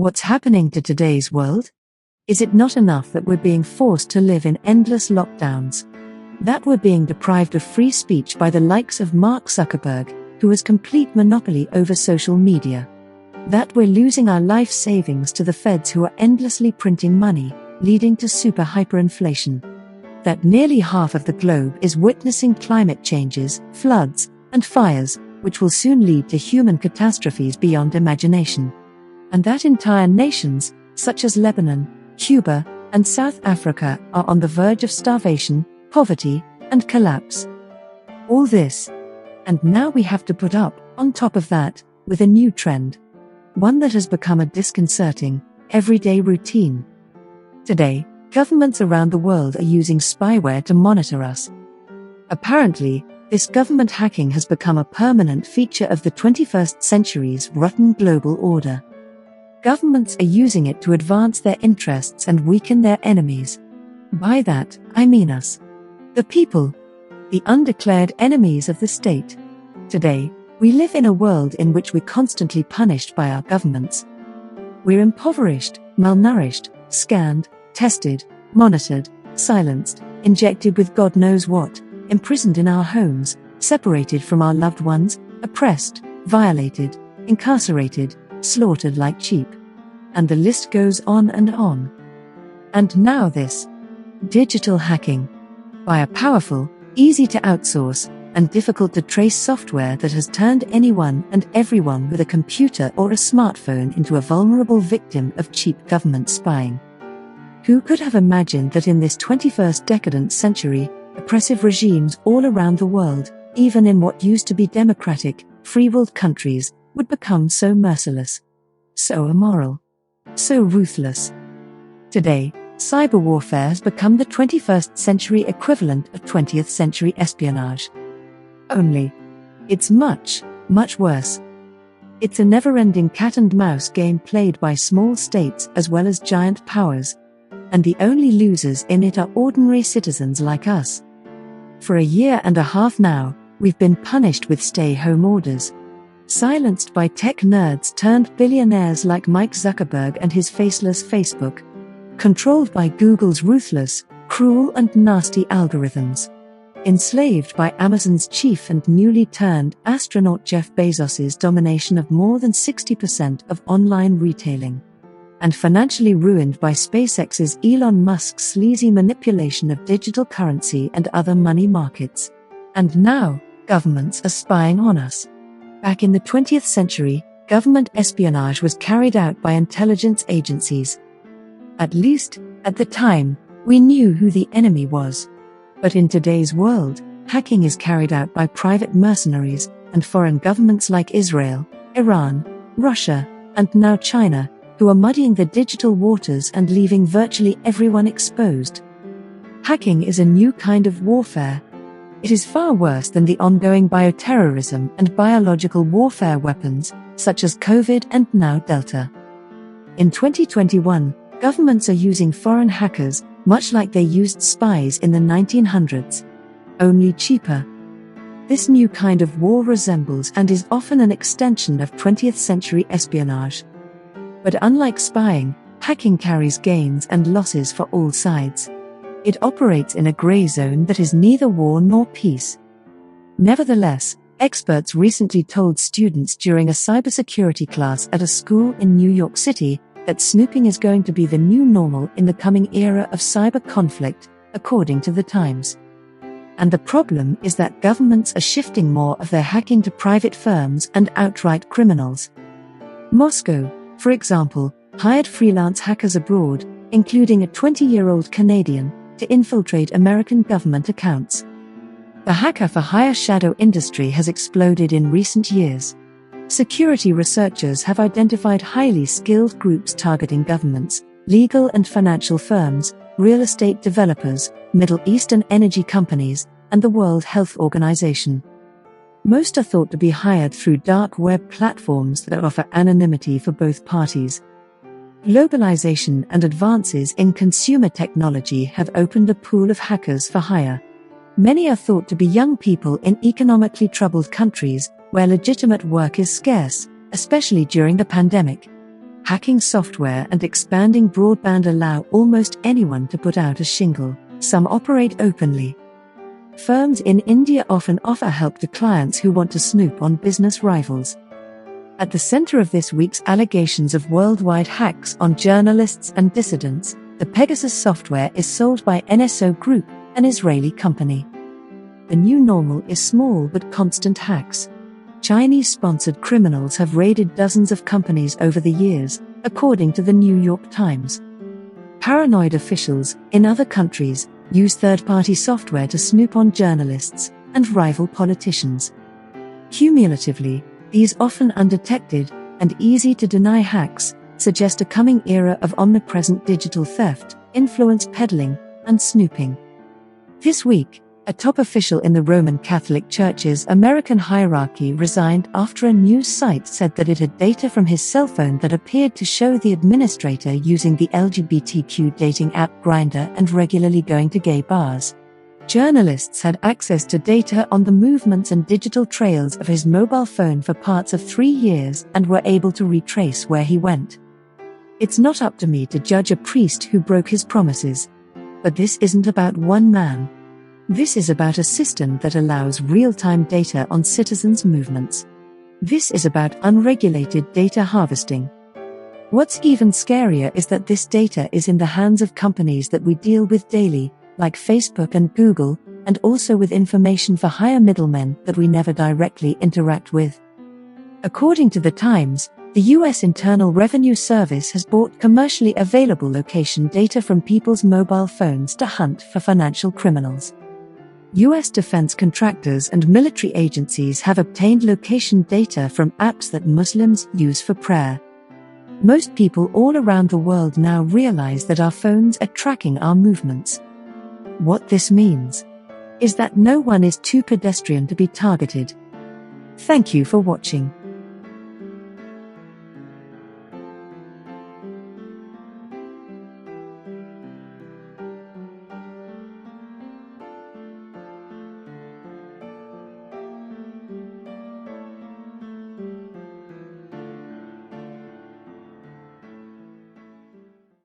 What's happening to today's world? Is it not enough that we're being forced to live in endless lockdowns? That we're being deprived of free speech by the likes of Mark Zuckerberg, who has complete monopoly over social media? That we're losing our life savings to the feds who are endlessly printing money, leading to super hyperinflation? That nearly half of the globe is witnessing climate changes, floods, and fires, which will soon lead to human catastrophes beyond imagination? And that entire nations, such as Lebanon, Cuba, and South Africa, are on the verge of starvation, poverty, and collapse. All this. And now we have to put up, on top of that, with a new trend. One that has become a disconcerting, everyday routine. Today, governments around the world are using spyware to monitor us. Apparently, this government hacking has become a permanent feature of the 21st century's rotten global order. Governments are using it to advance their interests and weaken their enemies. By that, I mean us. The people. The undeclared enemies of the state. Today, we live in a world in which we're constantly punished by our governments. We're impoverished, malnourished, scanned, tested, monitored, silenced, injected with God knows what, imprisoned in our homes, separated from our loved ones, oppressed, violated, incarcerated, slaughtered like sheep. And the list goes on and on. And now this. Digital hacking. By a powerful, easy to outsource, and difficult to trace software that has turned anyone and everyone with a computer or a smartphone into a vulnerable victim of cheap government spying. Who could have imagined that in this 21st decadent century, oppressive regimes all around the world, even in what used to be democratic, free-willed countries, would become so merciless, so immoral, so ruthless? Today, cyber warfare has become the 21st century equivalent of 20th century espionage. Only, it's much, much worse. It's a never-ending cat-and-mouse game played by small states as well as giant powers, and the only losers in it are ordinary citizens like us. For a year and a half now, we've been punished with stay-home orders. Silenced by tech nerds turned billionaires like Mike Zuckerberg and his faceless Facebook. Controlled by Google's ruthless, cruel and nasty algorithms. Enslaved by Amazon's chief and newly turned astronaut Jeff Bezos's domination of more than 60% of online retailing. And financially ruined by SpaceX's Elon Musk's sleazy manipulation of digital currency and other money markets. And now, governments are spying on us. Back in the 20th century, government espionage was carried out by intelligence agencies. At least, at the time, we knew who the enemy was. But in today's world, hacking is carried out by private mercenaries and foreign governments like Israel, Iran, Russia, and now China, who are muddying the digital waters and leaving virtually everyone exposed. Hacking is a new kind of warfare. It is far worse than the ongoing bioterrorism and biological warfare weapons, such as COVID and now Delta. In 2021, governments are using foreign hackers, much like they used spies in the 1900s. Only cheaper. This new kind of war resembles and is often an extension of 20th century espionage. But unlike spying, hacking carries gains and losses for all sides. It operates in a gray zone that is neither war nor peace. Nevertheless, experts recently told students during a cybersecurity class at a school in New York City that snooping is going to be the new normal in the coming era of cyber conflict, according to The Times. And the problem is that governments are shifting more of their hacking to private firms and outright criminals. Moscow, for example, hired freelance hackers abroad, including a 20-year-old Canadian, to infiltrate American government accounts. The hacker-for-hire shadow industry has exploded in recent years. Security researchers have identified highly skilled groups targeting governments, legal and financial firms, real estate developers, Middle Eastern energy companies, and the World Health Organization. Most are thought to be hired through dark web platforms that offer anonymity for both parties. Globalization and advances in consumer technology have opened a pool of hackers for hire. Many are thought to be young people in economically troubled countries, where legitimate work is scarce, especially during the pandemic. Hacking software and expanding broadband allow almost anyone to put out a shingle. Some operate openly. Firms in India often offer help to clients who want to snoop on business rivals. At the center of this week's allegations of worldwide hacks on journalists and dissidents, the Pegasus software is sold by NSO Group, an Israeli company. The new normal is small but constant hacks. Chinese-sponsored criminals have raided dozens of companies over the years, according to the New York Times. Paranoid officials, in other countries, use third-party software to snoop on journalists and rival politicians. Cumulatively, these often undetected and easy-to-deny hacks suggest a coming era of omnipresent digital theft, influence peddling, and snooping. This week, a top official in the Roman Catholic Church's American hierarchy resigned after a news site said that it had data from his cell phone that appeared to show the administrator using the LGBTQ dating app Grindr and regularly going to gay bars. Journalists had access to data on the movements and digital trails of his mobile phone for parts of 3 years and were able to retrace where he went. It's not up to me to judge a priest who broke his promises. But this isn't about one man. This is about a system that allows real-time data on citizens' movements. This is about unregulated data harvesting. What's even scarier is that this data is in the hands of companies that we deal with daily, like Facebook and Google, and also with information for higher middlemen that we never directly interact with. According to The Times, the US Internal Revenue Service has bought commercially available location data from people's mobile phones to hunt for financial criminals. US defense contractors and military agencies have obtained location data from apps that Muslims use for prayer. Most people all around the world now realize that our phones are tracking our movements. What this means is that no one is too pedestrian to be targeted. Thank you for watching.